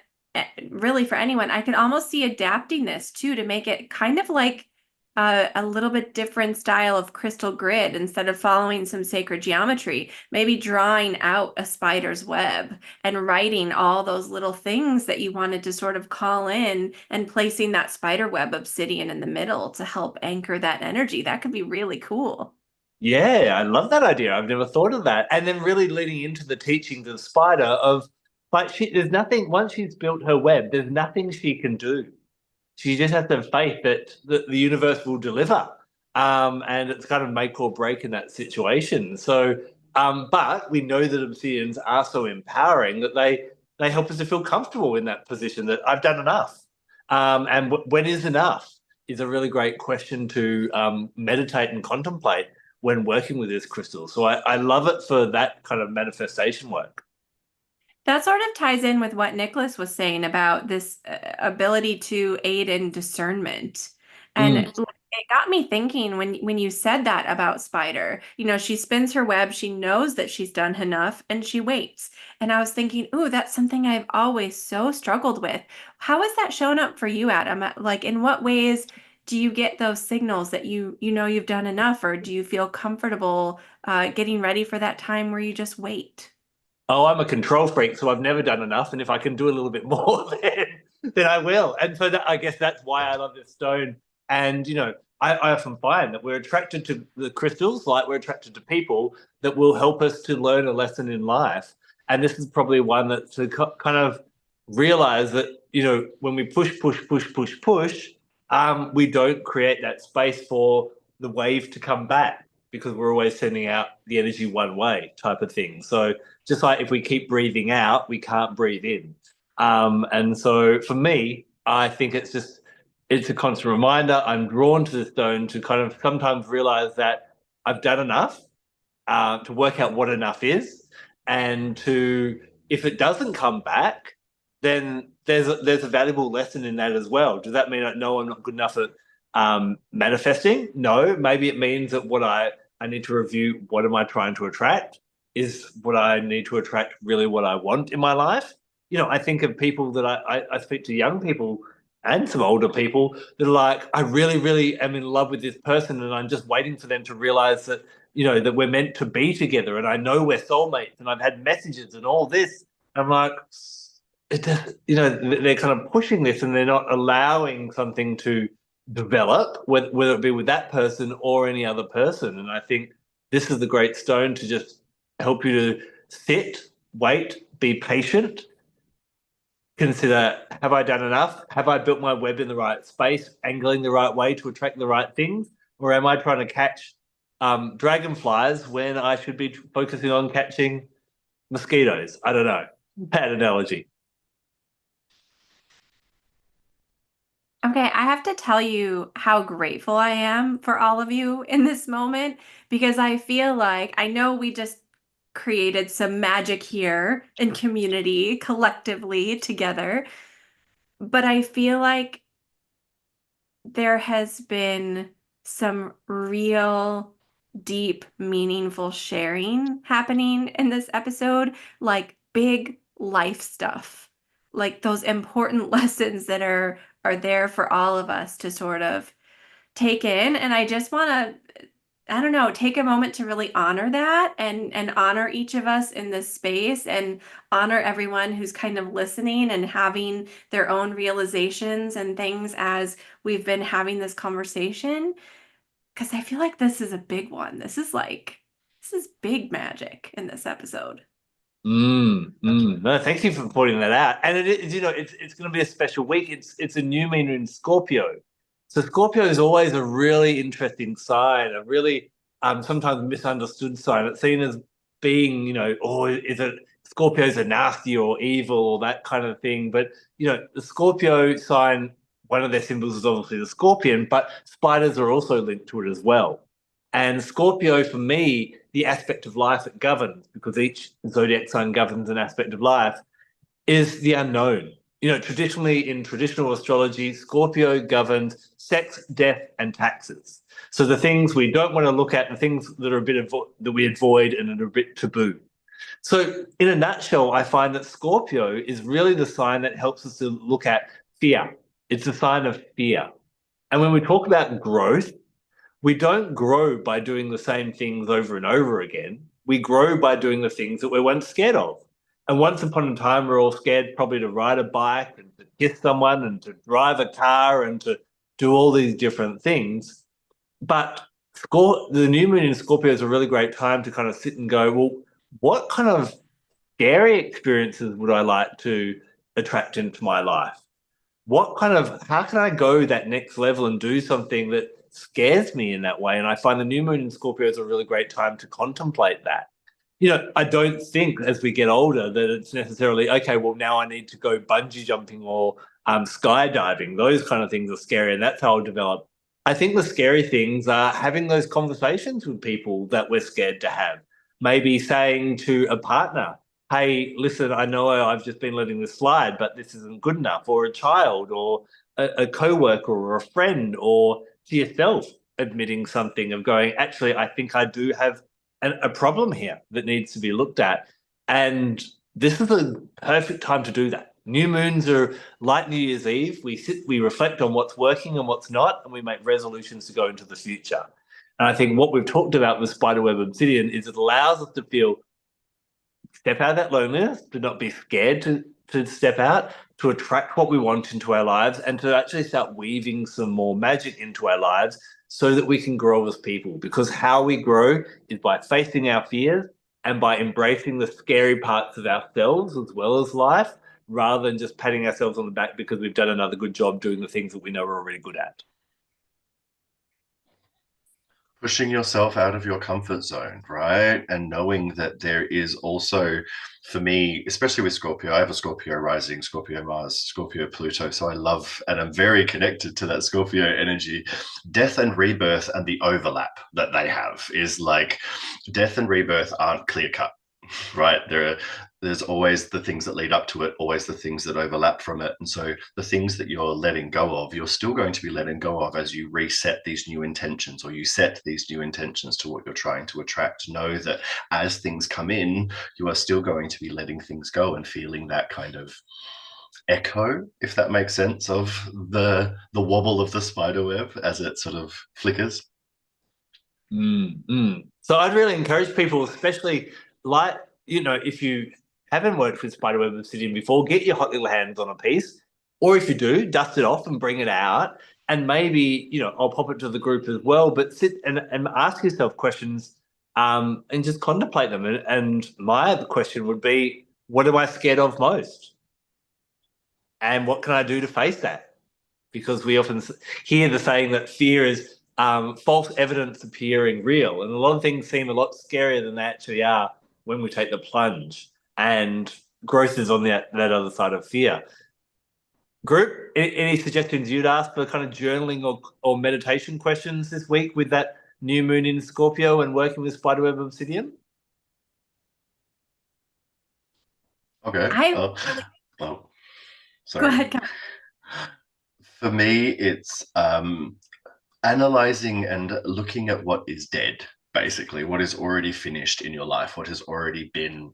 really for anyone, I could almost see adapting this too to make it kind of like a little bit different style of crystal grid instead of following some sacred geometry. Maybe drawing out a spider's web and writing all those little things that you wanted to sort of call in, and placing that spiderweb obsidian in the middle to help anchor that energy. That could be really cool. Yeah, I love that idea. I've never thought of that. And then really leading into the teachings of Spider of, like, there's nothing, once she's built her web, there's nothing she can do. She just has to have faith that the universe will deliver. And it's kind of make or break in that situation. So, but we know that obsidians are so empowering that they help us to feel comfortable in that position, that I've done enough. And when is enough is a really great question to meditate and contemplate when working with this crystal. So I love it for that kind of manifestation work. That sort of ties in with what Nicholas was saying about this ability to aid in discernment. And it got me thinking when you said that about Spider, she spins her web, she knows that she's done enough, and she waits. And I was thinking, ooh, that's something I've always so struggled with. How has that shown up for you, Adam? Like, in what ways do you get those signals that you know you've done enough, or do you feel comfortable getting ready for that time where you just wait? Oh, I'm a control freak, so I've never done enough. And if I can do a little bit more, then I will. And so I guess that's why I love this stone. And, I often find that we're attracted to the crystals, like we're attracted to people that will help us to learn a lesson in life. And this is probably one that to kind of realize that, when we push, we don't create that space for the wave to come back, because we're always sending out the energy one way type of thing. So just like if we keep breathing out, we can't breathe in. And so for me, I think it's a constant reminder. I'm drawn to the stone to kind of sometimes realize that I've done enough, to work out what enough is, and if it doesn't come back, then there's a valuable lesson in that as well. Does that mean no, I'm not good enough at manifesting? No, maybe it means that what I need to review, what am I trying to attract? Is what I need to attract really what I want in my life? I think of people that I speak to, young people and some older people, that are like, I really, really am in love with this person, and I'm just waiting for them to realize that, that we're meant to be together, and I know we're soulmates, and I've had messages and all this. I'm like, they're kind of pushing this, and they're not allowing something to develop, whether it be with that person or any other person. And I think this is the great stone to just help you to sit, wait, be patient, consider, have I done enough? Have I built my web in the right space, angling the right way to attract the right things? Or am I trying to catch dragonflies when I should be focusing on catching mosquitoes? I don't know. Bad analogy. Okay, I have to tell you how grateful I am for all of you in this moment because I feel like I know we just created some magic here in community collectively together, but I feel like there has been some real deep, meaningful sharing happening in this episode, like big life stuff, like those important lessons that are there for all of us to sort of take in. And I just want to, I don't know, take a moment to really honor that and honor each of us in this space and honor everyone who's kind of listening and having their own realizations and things as we've been having this conversation. Because I feel like this is a big one. This is big magic in this episode. No, thank you for pointing that out. And it is, it's going to be a special week. It's a new moon in Scorpio. So Scorpio is always a really interesting sign, a really sometimes misunderstood sign. It's seen as being, oh, is it Scorpios are nasty or evil or that kind of thing. But the Scorpio sign, one of their symbols is obviously the scorpion, but spiders are also linked to it as well. And Scorpio, for me, the aspect of life it governs, because each zodiac sign governs an aspect of life, is the unknown. Traditionally in traditional astrology, Scorpio governs sex, death, and taxes. So the things we don't want to look at, the things that are that we avoid and are a bit taboo. So in a nutshell, I find that Scorpio is really the sign that helps us to look at fear. It's a sign of fear. And when we talk about growth, we don't grow by doing the same things over and over again. We grow by doing the things that we're once scared of. And once upon a time, we're all scared probably to ride a bike and to kiss someone and to drive a car and to do all these different things. But the new moon in Scorpio is a really great time to kind of sit and go, well, what kind of scary experiences would I like to attract into my life? How can I go that next level and do something that scares me in that way? And I find the new moon in Scorpio is a really great time to contemplate that. I don't think as we get older that it's necessarily, okay, well, now I need to go bungee jumping or skydiving. Those kind of things are scary, and that's how I'll develop. I think the scary things are having those conversations with people that we're scared to have. Maybe saying to a partner, hey, listen, I know I've just been letting this slide, but this isn't good enough, or a child, or a co-worker, or a friend, or to yourself admitting something of going, actually, I think I do have a problem here that needs to be looked at. And this is a perfect time to do that. New moons are like New Year's Eve. We reflect on what's working and what's not, and we make resolutions to go into the future. And I think what we've talked about with Spiderweb Obsidian is it allows us to step out of that loneliness, to not be scared to step out, to attract what we want into our lives, and to actually start weaving some more magic into our lives so that we can grow as people. Because how we grow is by facing our fears and by embracing the scary parts of ourselves as well as life, rather than just patting ourselves on the back because we've done another good job doing the things that we know we're already good at. Pushing yourself out of your comfort zone, right? And knowing that there is also, for me, especially with Scorpio, I have a Scorpio rising, Scorpio Mars, Scorpio Pluto. So I love, and I'm very connected to that Scorpio energy. Death and rebirth and the overlap that they have is like death and rebirth aren't clear cut, right? There's always the things that lead up to it, always the things that overlap from it. And so the things that you're letting go of, you're still going to be letting go of as you reset these new intentions, or you set these new intentions to what you're trying to attract. Know that as things come in, you are still going to be letting things go and feeling that kind of echo, if that makes sense, of the wobble of the spider web as it sort of flickers. So I'd really encourage people, especially if you haven't worked with Spiderweb Obsidian before, get your hot little hands on a piece. Or if you do, dust it off and bring it out. And maybe, I'll pop it to the group as well, but sit and ask yourself questions and just contemplate them. And my other question would be, what am I scared of most? And what can I do to face that? Because we often hear the saying that fear is false evidence appearing real. And a lot of things seem a lot scarier than they actually are when we take the plunge. And growth is on that other side of fear. Group, any suggestions you'd ask for kind of journaling or meditation questions this week with that new moon in Scorpio and working with Spiderweb Obsidian? Okay. Sorry. Go ahead, Kyle. For me, it's analyzing and looking at what is dead, basically, what is already finished in your life, what has already been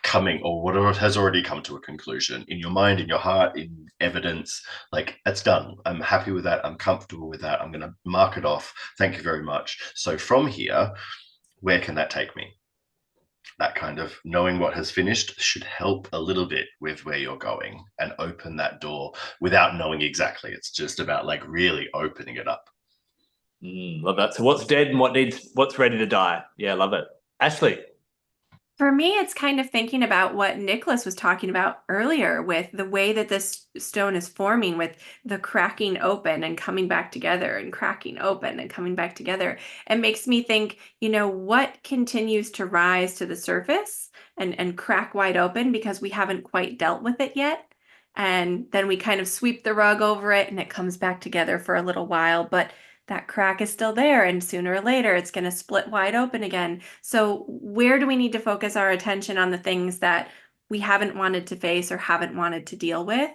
coming, or what has already come to a conclusion in your mind, in your heart, in evidence. Like, it's done. I'm happy with that. I'm comfortable with that. I'm going to mark it off. Thank you very much. So from here, where can that take me? That kind of knowing what has finished should help a little bit with where you're going and open that door without knowing exactly. It's just about like really opening it up. Love that. So what's dead and what's ready to die? Yeah, love it. Ashley. For me, it's kind of thinking about what Nicholas was talking about earlier with the way that this stone is forming, with the cracking open and coming back together and cracking open and coming back together. It makes me think, what continues to rise to the surface and crack wide open because we haven't quite dealt with it yet. And then we kind of sweep the rug over it and it comes back together for a little while. But that crack is still there, and sooner or later it's going to split wide open again. So where do we need to focus our attention on the things that we haven't wanted to face or haven't wanted to deal with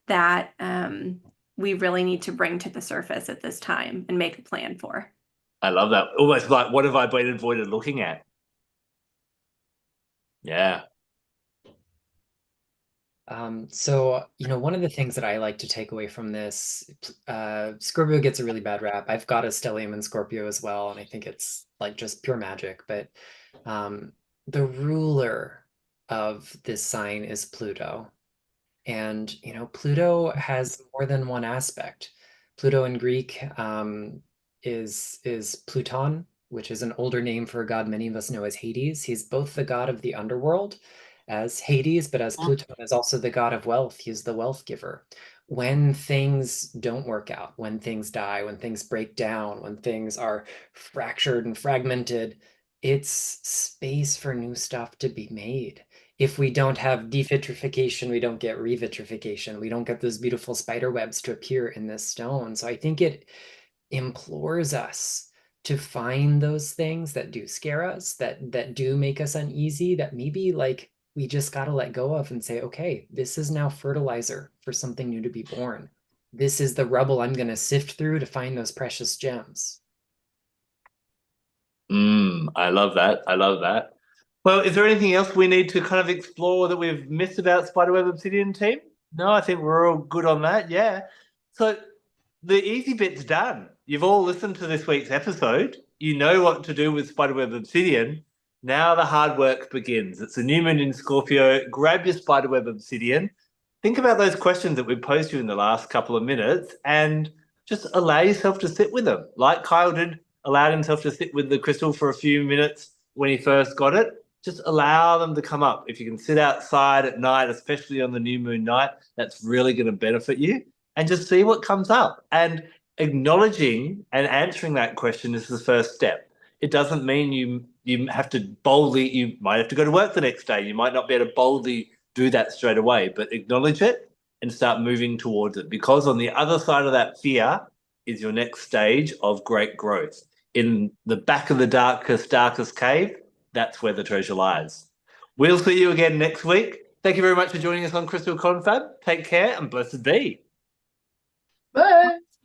that we really need to bring to the surface at this time and make a plan for? I love that. Almost like, what have I been avoided looking at? Yeah. So, one of the things that I like to take away from this, Scorpio gets a really bad rap. I've got a stellium in Scorpio as well, and I think it's like just pure magic. But the ruler of this sign is Pluto. And, Pluto has more than one aspect. Pluto in Greek is Pluton, which is an older name for a god many of us know as Hades. He's both the god of the underworld as Hades, but as Pluton is also the god of wealth. He's the wealth giver. When things don't work out, when things die, when things break down, when things are fractured and fragmented, it's space for new stuff to be made. If we don't have devitrification, we don't get revitrification. We don't get those beautiful spider webs to appear in this stone. So I think it implores us to find those things that do scare us, that do make us uneasy, that maybe like we just got to let go of and say, okay, this is now fertilizer for something new to be born. This is the rubble I'm going to sift through to find those precious gems. I love that. I love that. Well, is there anything else we need to kind of explore that we've missed about Spiderweb Obsidian team? No, I think we're all good on that. Yeah. So the easy bit's done. You've all listened to this week's episode. You know what to do with Spiderweb Obsidian. Now the hard work begins. It's a new moon in Scorpio. Grab your Spiderweb Obsidian. Think about those questions that we posed you in the last couple of minutes and just allow yourself to sit with them. Like Kyle did, allowed himself to sit with the crystal for a few minutes when he first got it. Just allow them to come up. If you can sit outside at night, especially on the new moon night, that's really going to benefit you. And just see what comes up. And acknowledging and answering that question is the first step. It doesn't mean you have to boldly, you might have to go to work the next day. You might not be able to boldly do that straight away, but acknowledge it and start moving towards it. Because on the other side of that fear is your next stage of great growth. In the back of the darkest cave, that's where the treasure lies. We'll see you again next week. Thank you very much for joining us on Crystal Confab. Take care and blessed be. Bye.